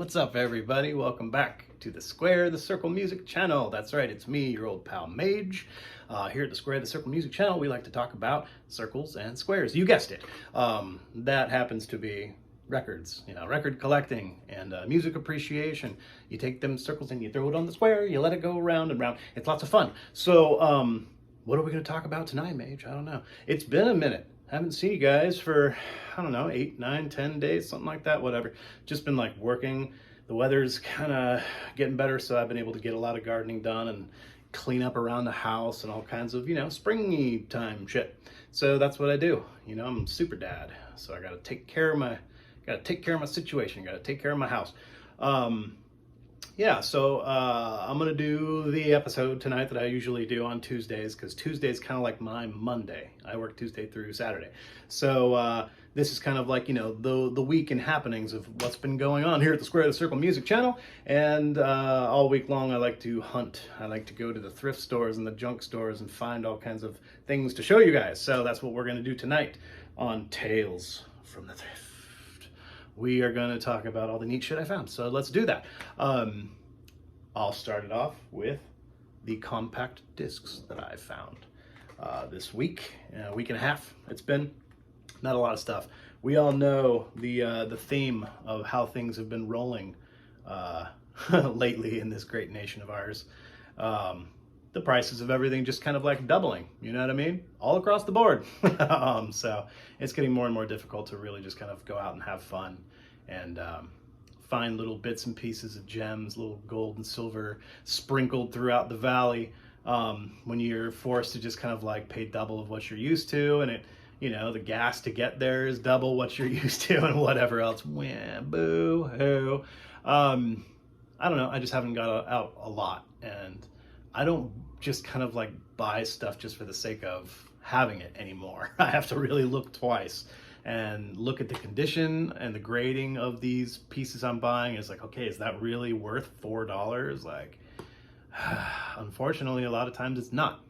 What's up, everybody? Welcome back to the Square the Circle Music channel. That's right, it's me, your old pal Mage. Here at the Square the Circle Music channel, we like to talk about circles and squares. You guessed it. That happens to be records, record collecting and music appreciation. You take them circles and you throw it on the square, you let it go around and round. It's lots of fun. So, what are we going to talk about tonight, Mage? I don't know. It's been a minute. Haven't seen you guys for, I don't know, 8, 9, 10 days, something like that, whatever. Just been like working. The weather's kind of getting better, so I've been able to get a lot of gardening done and clean up around the house and all kinds of, springy time shit. So that's what I do. I'm super dad, so I got to take care of my situation. Got to take care of my house. So I'm going to do the episode tonight that I usually do on Tuesdays, because Tuesday is kind of like my Monday. I work Tuesday through Saturday. So this is kind of like, the week and happenings of what's been going on here at the Square the Circle Music channel. And all week long, I like to hunt. I like to go to the thrift stores and the junk stores and find all kinds of things to show you guys. So that's what we're going to do tonight on Tales from the Thrift. We are going to talk about all the neat shit I found. So let's do that. I'll start it off with the compact discs that I found this week, a week and a half. It's been not a lot of stuff. We all know the theme of how things have been rolling lately in this great nation of ours. The prices of everything just kind of like doubling, you know what I mean? All across the board. So it's getting more and more difficult to really just kind of go out and have fun and find little bits and pieces of gems, little gold and silver sprinkled throughout the valley, when you're forced to just kind of like pay double of what you're used to, and the gas to get there is double what you're used to, and whatever else. Wah, boo hoo. I don't know, I just haven't got out a lot, and I don't just kind of like buy stuff just for the sake of having it anymore. I have to really look twice and look at the condition and the grading of these pieces I'm buying. It's like, okay, is that really worth $4? Like, unfortunately, a lot of times it's not.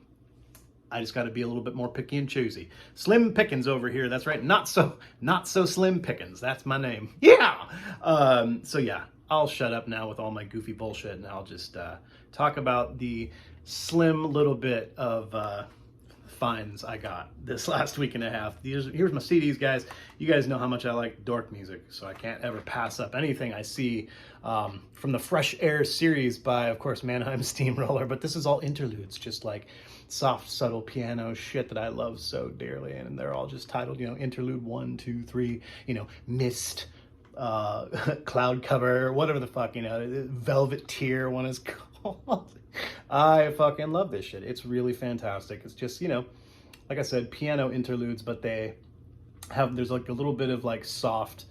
I just got to be a little bit more picky and choosy. Slim Pickens over here. That's right. Not so Slim Pickens. That's my name. Yeah. So yeah, I'll shut up now with all my goofy bullshit, and I'll just talk about the slim little bit of finds I got this last week and a half. Here's my CDs, guys. You guys know how much I like dork music, so I can't ever pass up anything I see from the Fresh Air series by, of course, Mannheim Steamroller. But this is all interludes, just like soft, subtle piano shit that I love so dearly, and they're all just titled, Interlude 1, 2, 3, Mist, Cloud Cover, whatever the fuck, Velvet Tear one is called. I fucking love this shit. It's really fantastic. It's just, like I said, piano interludes, but there's like a little bit of like soft,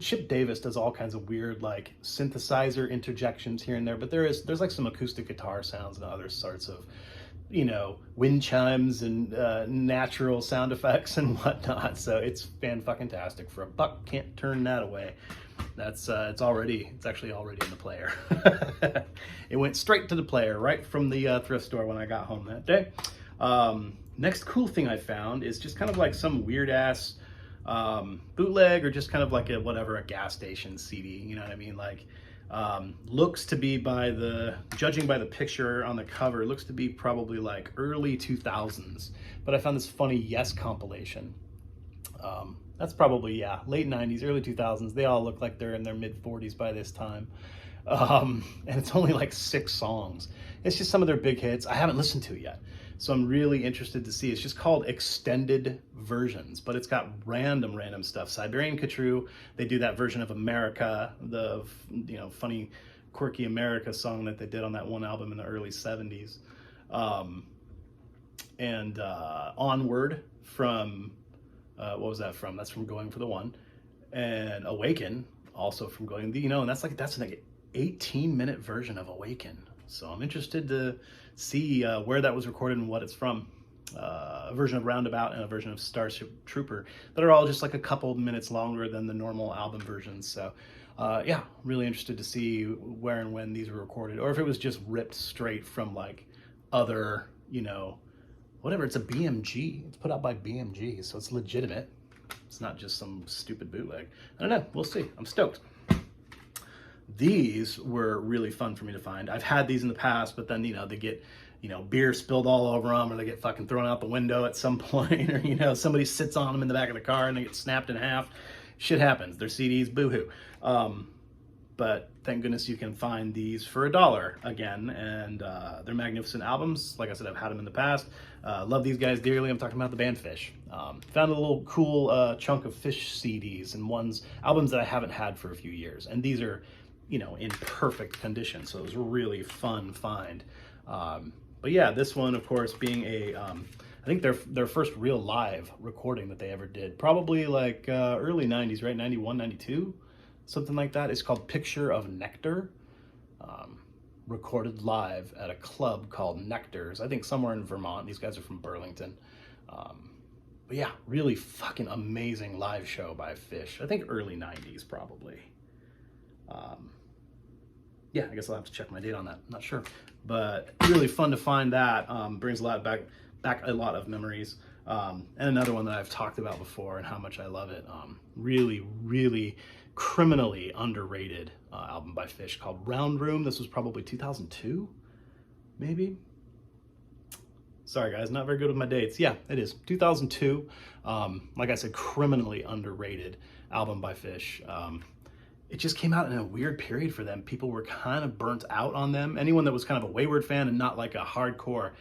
Chip Davis does all kinds of weird like synthesizer interjections here and there, but there's like some acoustic guitar sounds and other sorts of, wind chimes and natural sound effects and whatnot. So it's fan-fucking-tastic. For $1, can't turn that away. That's it's actually already in the player. It went straight to the player right from the thrift store when I got home that day. Next cool thing I found is just kind of like some weird ass bootleg, or just kind of like a gas station CD, you know what I mean? Like, looks to be, judging by the picture on the cover, looks to be probably like early 2000s, but I found this funny Yes compilation. That's probably, late 90s, early 2000s. They all look like they're in their mid 40s by this time. And it's only like 6 songs. It's just some of their big hits I haven't listened to yet. So I'm really interested to see. It's just called Extended Versions, but it's got random stuff. Siberian Khatru, they do that version of America, the funny, quirky America song that they did on that one album in the early 70s. Onward from, what was that from? That's from Going for the One. And Awaken, also from Going, and that's like an 18-minute version of Awaken. So I'm interested to see where that was recorded and what it's from. A version of Roundabout and a version of Starship Trooper that are all just like a couple minutes longer than the normal album versions. So really interested to see where and when these were recorded, or if it was just ripped straight from like other, whatever. It's a BMG. It's put out by BMG, so it's legitimate. It's not just some stupid bootleg. I don't know. We'll see. I'm stoked. These were really fun for me to find. I've had these in the past, but then, they get, beer spilled all over them, or they get fucking thrown out the window at some point, or, somebody sits on them in the back of the car and they get snapped in half. Shit happens. They're CDs, boohoo. But thank goodness you can find these for $1 again, and they're magnificent albums. Like I said, I've had them in the past. Love these guys dearly. I'm talking about the band Fish. Found a little cool chunk of Fish CDs and albums that I haven't had for a few years, and these are, in perfect condition. So it was a really fun find. But yeah, this one, of course, being I think their first real live recording that they ever did, probably like early 90s, right? 91, 92. Something like that. It's called Picture of Nectar. Recorded live at a club called Nectar's, I think somewhere in Vermont. These guys are from Burlington. But yeah, really fucking amazing live show by Fish. I think early 90s probably. Yeah, I guess I'll have to check my date on that. I'm not sure. But really fun to find that. Brings a lot back a lot of memories. And another one that I've talked about before and how much I love it. Really, really criminally underrated album by Fish called Round Room. This was probably 2002, maybe. Sorry guys, not very good with my dates. Yeah, it is 2002. Like I said, criminally underrated album by Fish. It just came out in a weird period for them. People were kind of burnt out on them. Anyone that was kind of a Wayward fan and not like a hardcore,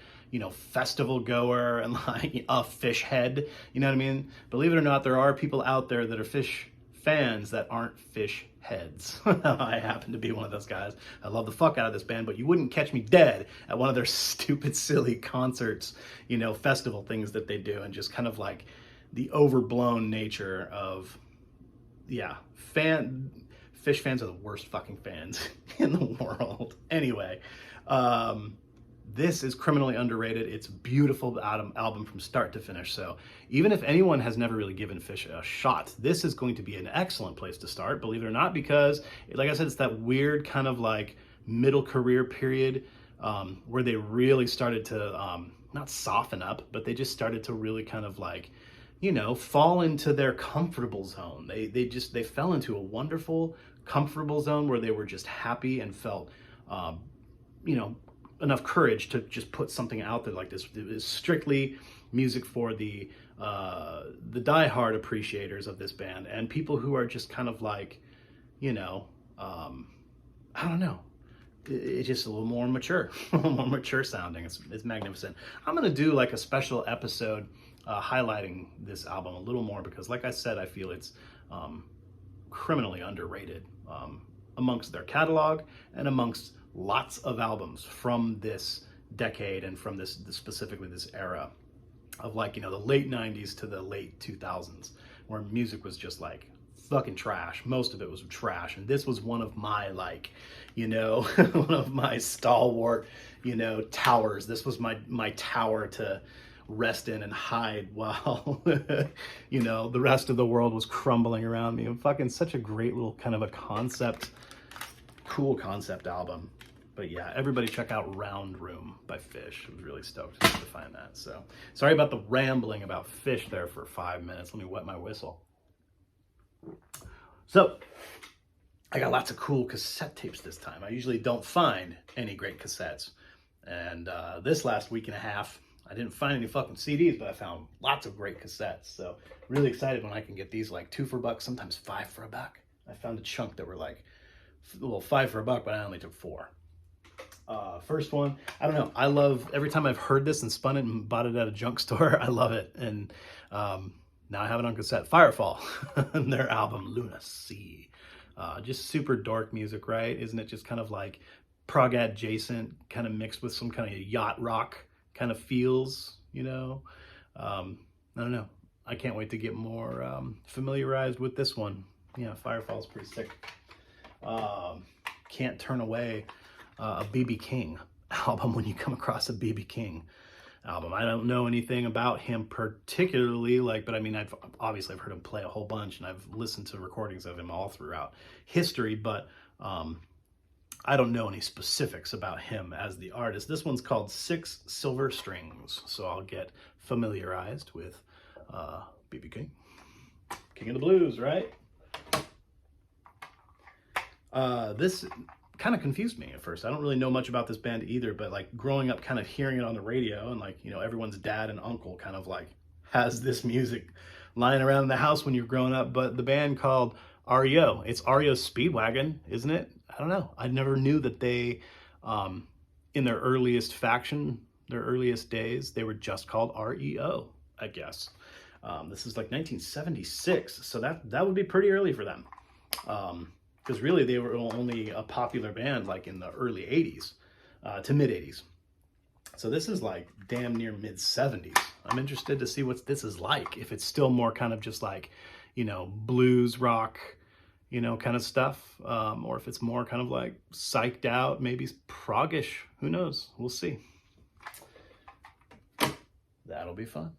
festival goer and like a Fish head, you know what I mean? Believe it or not, there are people out there that are Fish fans that aren't Fish heads. I happen to be one of those guys. I love the fuck out of this band, but you wouldn't catch me dead at one of their stupid, silly concerts, festival things that they do, and just kind of like the overblown nature of, yeah, Fish fans are the worst fucking fans in the world. Anyway, this is criminally underrated. It's a beautiful album from start to finish. So even if anyone has never really given Fish a shot, this is going to be an excellent place to start, believe it or not, because like I said, it's that weird kind of like middle career period where they really started to not soften up, but they just started to really kind of like, fall into their comfortable zone. They fell into a wonderful, comfortable zone where they were just happy and felt, enough courage to just put something out there like this. It was strictly music for the diehard appreciators of this band and people who are just kind of like, I don't know. It's just a little more mature, a little more mature sounding. It's magnificent. I'm gonna do like a special episode highlighting this album a little more because, like I said, I feel it's criminally underrated amongst their catalog and amongst lots of albums from this decade and from this specifically this era of like, the late 90s to the late 2000s, where music was just like fucking trash. Most of it was trash. And this was one of my like, one of my stalwart, towers. This was my tower to rest in and hide while, the rest of the world was crumbling around me. And fucking such a great little kind of a cool concept album. But yeah, everybody check out Round Room by Fish. I was really stoked to find that. So sorry about the rambling about Fish there for 5 minutes. Let me wet my whistle. So I got lots of cool cassette tapes this time. I usually don't find any great cassettes. And this last week and a half, I didn't find any fucking CDs, but I found lots of great cassettes. So really excited when I can get these like $2 for $1, sometimes $5 for $1. I found a chunk that were like, well, $5 for $1, but I only took 4. First one, I don't know. I love every time I've heard this and spun it and bought it at a junk store. I love it. And now I have it on cassette. Firefall, and their album Lunacy. Just super dark music, right? Isn't it just kind of like prog adjacent, kind of mixed with some kind of yacht rock kind of feels, I don't know. I can't wait to get more familiarized with this one. Yeah, Firefall's pretty sick. Can't turn away a B.B. King album when you come across a B.B. King album. I don't know anything about him particularly, but I mean, I've heard him play a whole bunch, and I've listened to recordings of him all throughout history, but I don't know any specifics about him as the artist. This one's called 6 Silver Strings, so I'll get familiarized with B.B. King. King of the Blues, right? This kind of confused me at first. I don't really know much about this band either, but like growing up kind of hearing it on the radio, and like, you know, everyone's dad and uncle kind of like has this music lying around in the house when you're growing up. But the band called REO, it's REO Speedwagon, isn't it? I don't know. I never knew that they, in their earliest faction, their earliest days, they were just called REO, I guess. This is like 1976, so that would be pretty early for them. Because really they were only a popular band like in the early 80s to mid 80s. So this is like damn near mid 70s. I'm interested to see what this is like, if it's still more kind of just like, you know, blues rock, you know, kind of stuff, or if it's more kind of like psyched out, maybe proggish, who knows, we'll see. That'll be fun.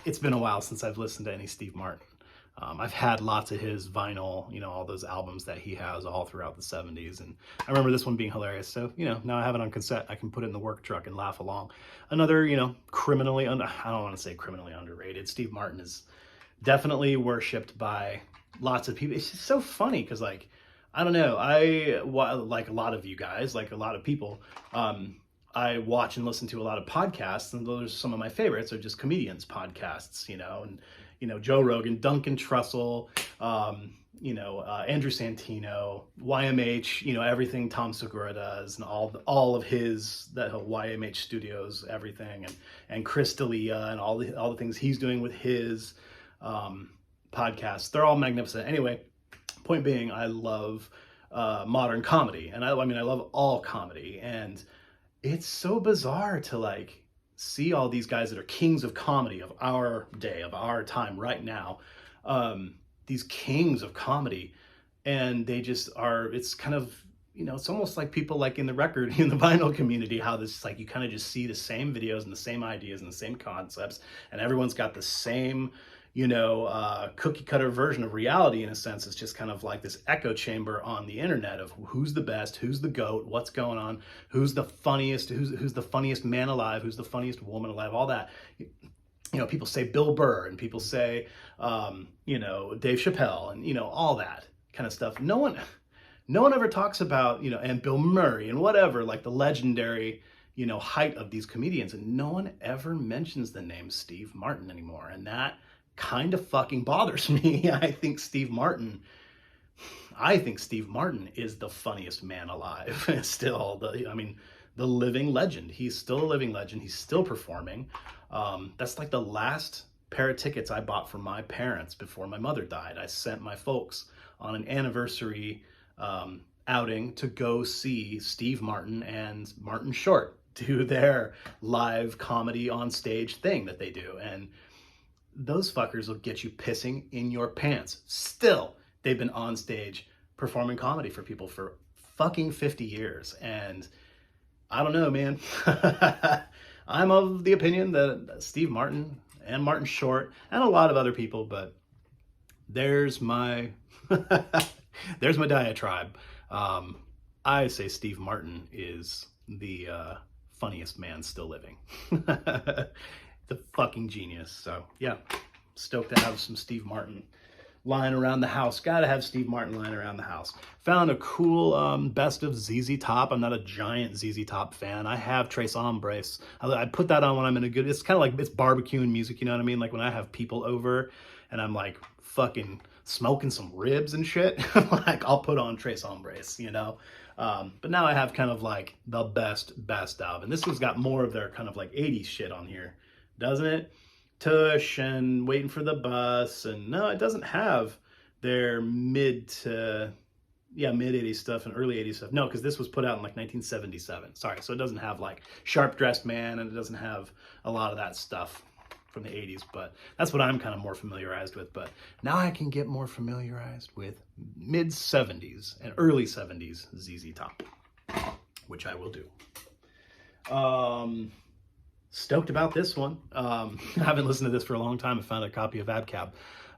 It's been a while since I've listened to any Steve Martin. I've had lots of his vinyl, you know, all those albums that he has all throughout the 70s. And I remember this one being hilarious. So, you know, now I have it on cassette. I can put it in the work truck and laugh along. Another, you know, I don't want to say criminally underrated. Steve Martin is definitely worshipped by lots of people. It's just so funny because, like, I don't know. Like a lot of you guys, like a lot of people, I watch and listen to a lot of podcasts, and those are some of my favorites are just comedians podcasts, you know, and, you know, Joe Rogan, Duncan Trussell, you know, Andrew Santino, YMH, you know, everything Tom Segura does, and all of his, that whole YMH Studios, everything, and Chris D'Elia, and all the things he's doing with his podcasts. They're all magnificent. Anyway, point being, I love modern comedy, and I love all comedy, and it's so bizarre to like see all these guys that are kings of comedy of our day, of our time right now, these kings of comedy, and they just are, it's kind of, you know, it's almost like people like in the vinyl community, how this, like, you kind of just see the same videos and the same ideas and the same concepts, and everyone's got the same, you know, cookie cutter version of reality. In a sense, it's just kind of like this echo chamber on the internet of who's the best, who's the GOAT, what's going on, who's the funniest, who's the funniest man alive, who's the funniest woman alive, all that. You know, people say Bill Burr, and people say, you know, Dave Chappelle, and, you know, all that kind of stuff. No one ever talks about, you know, and Bill Murray and whatever, like the legendary, you know, height of these comedians, and no one ever mentions the name Steve Martin anymore, and that kind of fucking bothers me. I think Steve Martin is the funniest man alive. Still, the living legend. He's still a living legend. He's still performing. That's like the last pair of tickets I bought for my parents before my mother died. I sent my folks on an anniversary outing to go see Steve Martin and Martin Short do their live comedy on stage thing that they do. And those fuckers will get you pissing in your pants. Still, they've been on stage performing comedy for people for fucking 50 years. And I don't know, man. I'm of the opinion that Steve Martin and Martin Short and a lot of other people, but there's my there's my diatribe. I say Steve Martin is the funniest man still living. The fucking genius. So yeah, stoked to have some Steve Martin lying around the house. Gotta have Steve Martin lying around the house. Found a cool best of ZZ Top. I'm not a giant ZZ Top fan. I have Tres Hombres. I put that on when I'm in a good, it's kind of like, it's barbecuing music, you know what I mean? Like when I have people over and I'm like fucking smoking some ribs and shit, like I'll put on Tres Hombres, you know? But now I have kind of like the best of, and this one's got more of their kind of like 80s shit on here, doesn't it? Tush and Waiting for the Bus, and no, it doesn't have their mid 80s stuff and early 80s stuff. No, because this was put out in like 1977. Sorry, so it doesn't have like Sharp Dressed Man, and it doesn't have a lot of that stuff from the 80s, but that's what I'm kind of more familiarized with. But now I can get more familiarized with mid 70s and early 70s ZZ Top, which I will do. Stoked about this one. I haven't listened to this for a long time. I found a copy of AbCab.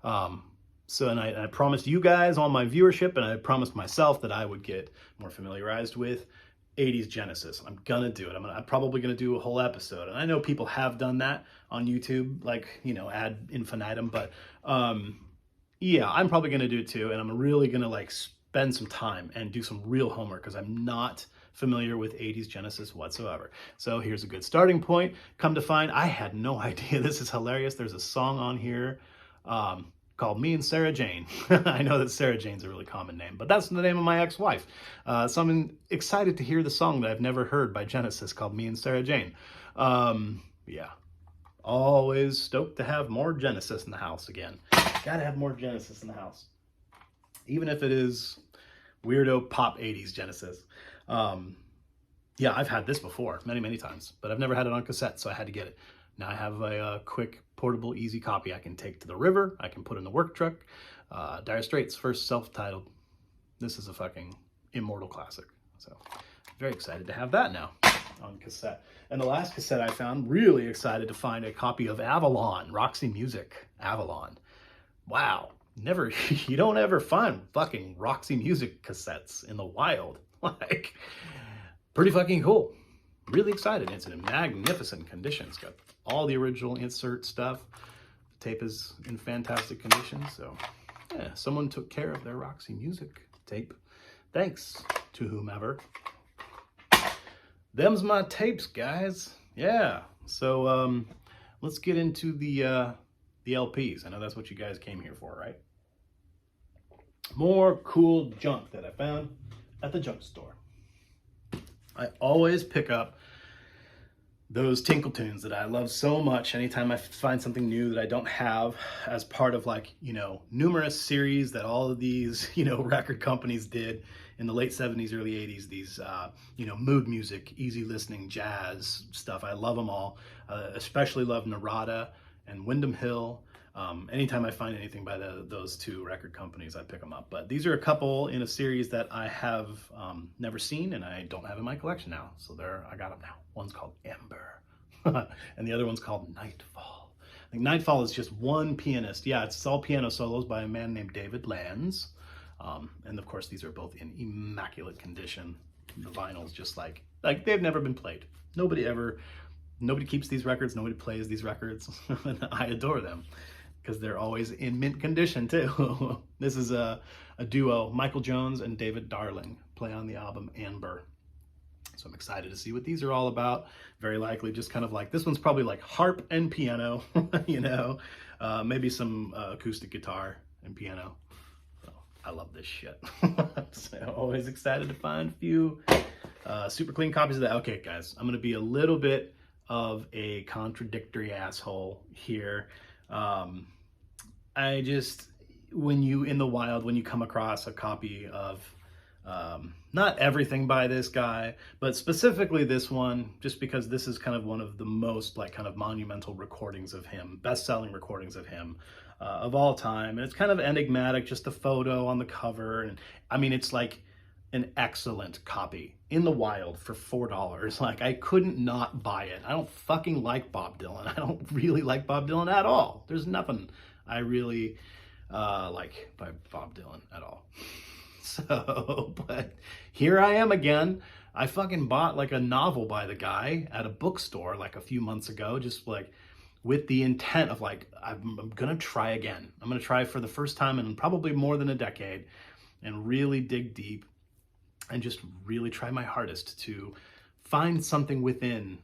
And I promised you guys, all my viewership, and I promised myself that I would get more familiarized with 80s Genesis. I'm gonna do it. I'm probably gonna do a whole episode. And I know people have done that on YouTube, like, you know, ad infinitum, but yeah, I'm probably gonna do it too. And I'm really gonna like spend some time and do some real homework because I'm not familiar with 80s Genesis whatsoever. So here's a good starting point. Come to find, I had no idea. This is hilarious. There's a song on here called Me and Sarah Jane. I know that Sarah Jane's a really common name, but that's the name of my ex-wife. So I'm excited to hear the song that I've never heard by Genesis called Me and Sarah Jane. Yeah, always stoked to have more Genesis in the house again. Gotta have more Genesis in the house. Even if it is weirdo pop 80s Genesis. Yeah, I've had this before many, many times, but I've never had it on cassette, so I had to get it. Now I have a quick, portable, easy copy I can take to the river. I can put in the work truck. Dire Straits' first self-titled. This is a fucking immortal classic. So very excited to have that now on cassette. And the last cassette I found, really excited to find a copy of Avalon, Roxy Music, Avalon. Wow, you don't ever find fucking Roxy Music cassettes in the wild. Like, pretty fucking cool. Really excited. It's in magnificent condition. It's got all the original insert stuff. The tape is in fantastic condition. So yeah, someone took care of their Roxy Music tape. Thanks to whomever. Them's my tapes, guys. Yeah. So let's get into the LPs. I know that's what you guys came here for, right? More cool junk that I found at the junk store. I always pick up those tinkle tunes that I love so much anytime I find something new that I don't have as part of, like, you know, numerous series that all of these, you know, record companies did in the late 70s, early 80s, these, you know, mood music, easy listening, jazz stuff. I love them all. Especially love Narada and Windham Hill. Anytime I find anything by those two record companies, I pick them up. But these are a couple in a series that I have never seen and I don't have in my collection now. So I got them now. One's called Ember and the other one's called Nightfall. I think Nightfall is just one pianist. Yeah, it's all piano solos by a man named David Lanz. And of course, these are both in immaculate condition. The vinyl's just like they've never been played. Nobody keeps these records. Nobody plays these records. And I adore them, because they're always in mint condition too. This is a duo, Michael Jones and David Darling, play on the album Amber. So I'm excited to see what these are all about. Very likely just kind of like, this one's probably like harp and piano, you know, maybe some acoustic guitar and piano. So I love this shit. So always excited to find a few super clean copies of that. Okay, guys, I'm gonna be a little bit of a contradictory asshole here. When you come across a copy of not everything by this guy, but specifically this one, just because this is kind of one of the most like kind of monumental recordings of him, best-selling recordings of him of all time. And it's kind of enigmatic, just the photo on the cover. And I mean, it's like an excellent copy in the wild for $4. Like, I couldn't not buy it. I don't fucking like Bob Dylan. I don't really like Bob Dylan at all. There's nothing I really like by Bob Dylan at all. So, but here I am again. I fucking bought like a novel by the guy at a bookstore like a few months ago, just like with the intent of like, I'm gonna try again. I'm gonna try for the first time in probably more than a decade and really dig deep and just really try my hardest to find something within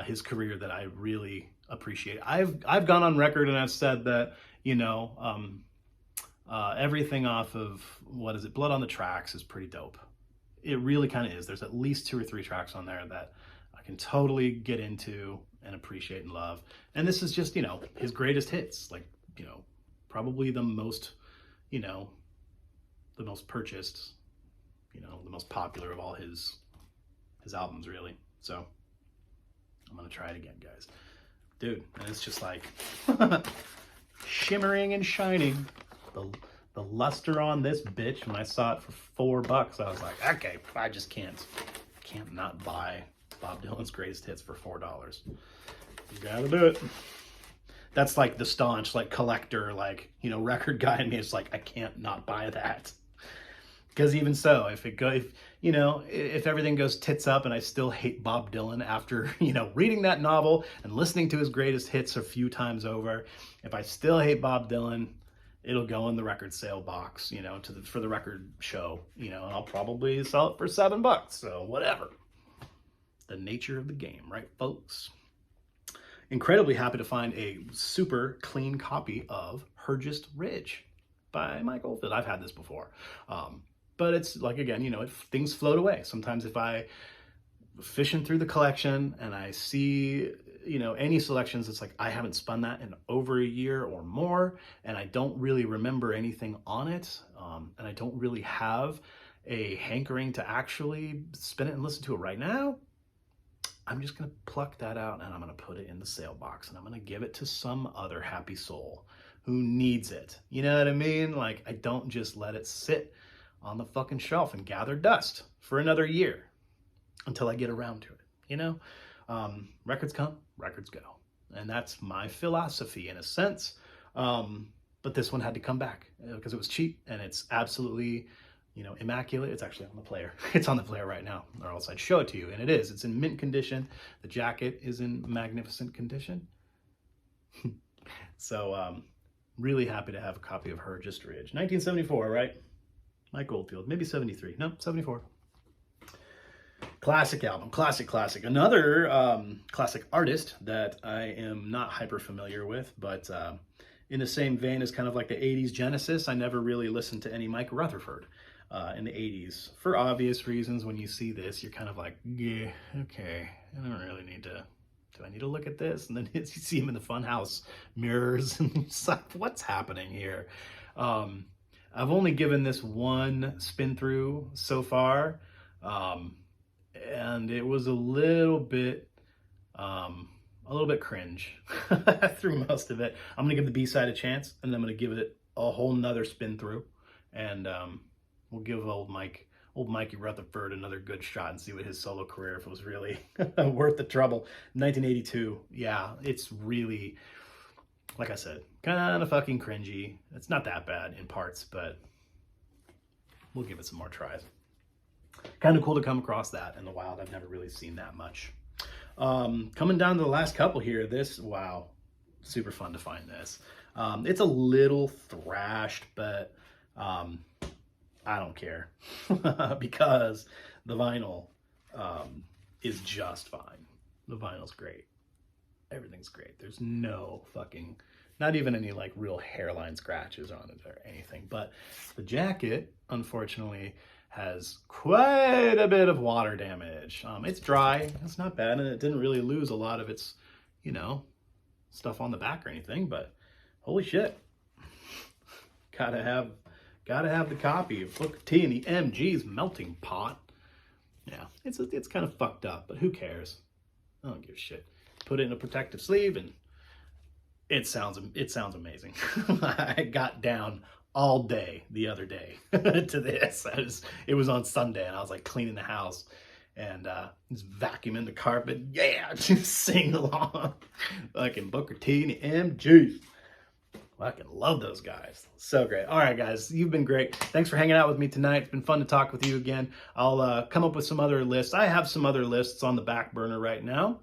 his career that I really appreciate. I've gone on record and I've said that, you know, everything off of, Blood on the Tracks is pretty dope. It really kind of is. There's at least 2 or 3 tracks on there that I can totally get into and appreciate and love. And this is just, you know, his greatest hits. Like, you know, probably the most, you know, the most purchased, you know, the most popular of all his albums, really. So I'm gonna try it again, guys. Dude, and it's just like shimmering and shining. The luster on this bitch, when I saw it for $4, I was like, okay, I just can't not buy Bob Dylan's greatest hits for $4. You gotta do it. That's like the staunch, like, collector, like, you know, record guy in me. It's like, I can't not buy that. Because even so, if everything goes tits up and I still hate Bob Dylan after, reading that novel and listening to his greatest hits a few times over, if I still hate Bob Dylan, it'll go in the record sale box, for the record show, and I'll probably sell it for $7. So whatever. The nature of the game, right, folks? Incredibly happy to find a super clean copy of Hergest Ridge by Mike Oldfield. I've had this before. But it's like, again, things float away. Sometimes if I fishing through the collection and I see, any selections, it's like I haven't spun that in over a year or more, and I don't really remember anything on it, and I don't really have a hankering to actually spin it and listen to it right now, I'm just going to pluck that out and I'm going to put it in the sale box and I'm going to give it to some other happy soul who needs it. You know what I mean? Like, I don't just let it sit on the fucking shelf and gather dust for another year until I get around to it, records come, records go. And that's my philosophy in a sense. But this one had to come back because it was cheap and it's absolutely, immaculate. It's actually on the player. It's on the player right now, or else I'd show it to you. And it is. It's in mint condition. The jacket is in magnificent condition. So, really happy to have a copy of Hergest Ridge. 1974, right? Mike Oldfield, maybe 73. No, 74. Classic album, classic. Another classic artist that I am not hyper familiar with, but in the same vein as kind of like the 80s Genesis, I never really listened to any Mike Rutherford in the 80s. For obvious reasons, when you see this, you're kind of like, yeah, okay, I don't really need to, do I need to look at this? And then you see him in the funhouse mirrors, and it's like, what's happening here? I've only given this one spin through so far, and it was a little bit cringe through most of it. I'm gonna give the B-side a chance, and then I'm gonna give it a whole nother spin through, and we'll give old Mikey Rutherford another good shot and see what his solo career, if it was really worth the trouble. 1982, yeah, it's really, like I said, kind of fucking cringy. It's not that bad in parts, but we'll give it some more tries. Kind of cool to come across that in the wild. I've never really seen that much. Coming down to the last couple here, wow, super fun to find this. It's a little thrashed, but I don't care because the vinyl is just fine. The vinyl's great. Everything's great. There's no fucking, not even any like real hairline scratches on it or anything. But the jacket, unfortunately, has quite a bit of water damage. It's dry. It's not bad, and it didn't really lose a lot of its, stuff on the back or anything. But holy shit, gotta have the copy of Booker T and the MG's Melting Pot. Yeah, it's kind of fucked up, but who cares? I don't give a shit. Put it in a protective sleeve, and it sounds amazing. I got down all day the other day to this. It was on Sunday, and I was like cleaning the house and just vacuuming the carpet. Yeah, just sing along. Fucking Booker T and the MGs. Fucking love those guys. So great. All right, guys, you've been great. Thanks for hanging out with me tonight. It's been fun to talk with you again. I'll come up with some other lists. I have some other lists on the back burner right now.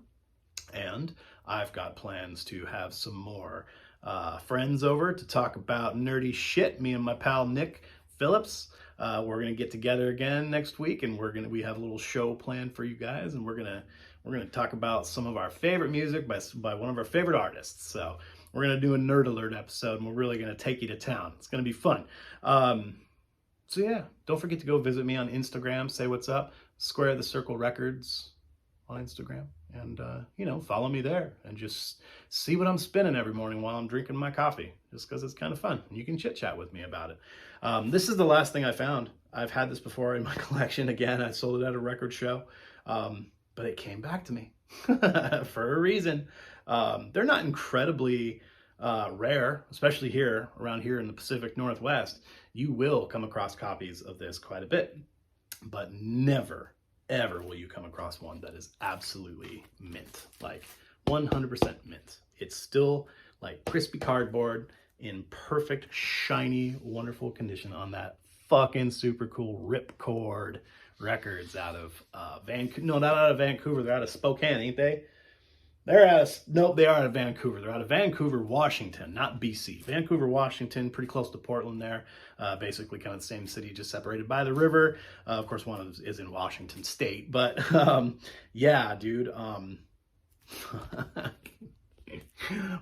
And I've got plans to have some more friends over to talk about nerdy shit. Me and my pal Nick Phillips. We're gonna get together again next week, and we have a little show planned for you guys, and we're gonna talk about some of our favorite music by one of our favorite artists. So we're gonna do a Nerd Alert episode, and we're really gonna take you to town. It's gonna be fun. So yeah, don't forget to go visit me on Instagram. Say what's up. Square the Circle Records on Instagram. And, follow me there and just see what I'm spinning every morning while I'm drinking my coffee, just because it's kind of fun. You can chit chat with me about it. This is the last thing I found. I've had this before in my collection. Again, I sold it at a record show, but it came back to me for a reason. They're not incredibly rare, especially around here in the Pacific Northwest. You will come across copies of this quite a bit, but never ever will you come across one that is absolutely mint, like 100% mint. It's still like crispy cardboard in perfect, shiny, wonderful condition on that fucking super cool Ripcord Records out of Vancouver. No, not out of Vancouver. They're out of Spokane, ain't they? They're out of, nope, they are out of Vancouver. They're out of Vancouver, Washington, not BC. Vancouver, Washington, pretty close to Portland there. Basically kind of the same city, just separated by the river. Of course, one of them is in Washington State. But yeah, dude.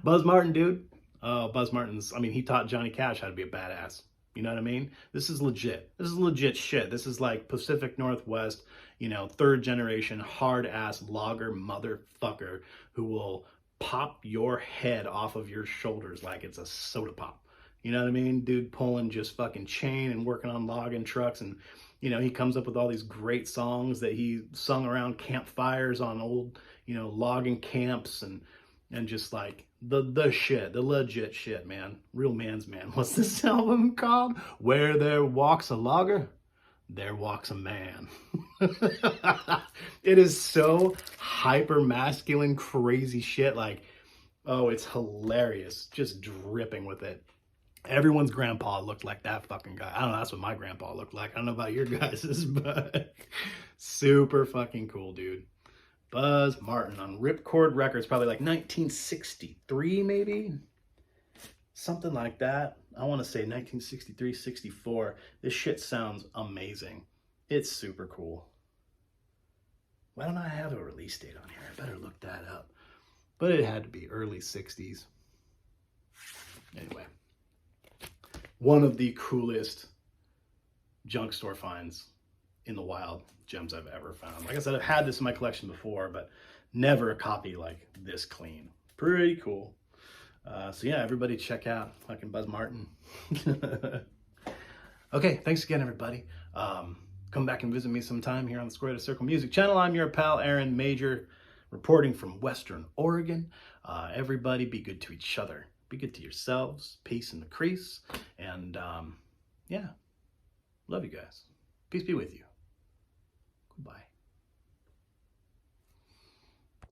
Buzz Martin, dude. Buzz Martin's, I mean, he taught Johnny Cash how to be a badass. You know what I mean? This is legit. This is legit shit. This is like Pacific Northwest, you know, third generation, hard ass logger motherfucker who will pop your head off of your shoulders like it's a soda pop. You know what I mean? Dude pulling just fucking chain and working on logging trucks. And, you know, he comes up with all these great songs that he sung around campfires on old, you know, logging camps and just like the shit, the legit shit, man. Real man's man. What's this album called? Where there walks a logger, there walks a man. It is so hyper masculine, crazy shit. Like, oh, it's hilarious. Just dripping with it. Everyone's grandpa looked like that fucking guy. I don't know, that's what my grandpa looked like. I don't know about your guys's, but super fucking cool, dude. Buzz Martin on Ripcord Records, probably like 1963, maybe? Something like that. I want to say 1963, 64. This shit sounds amazing. It's super cool. Why don't I have a release date on here? I better look that up. But it had to be early 60s. Anyway. One of the coolest junk store finds in the wild gems I've ever found. Like I said, I've had this in my collection before, but never a copy like this clean. Pretty cool. So yeah, everybody check out fucking Buzz Martin. Okay, thanks again, everybody. Come back and visit me sometime here on the Square to Circle Music channel. I'm your pal, Aaron Major, reporting from Western Oregon. Everybody be good to each other. Be good to yourselves. Peace in the crease. And yeah, love you guys. Peace be with you. Goodbye.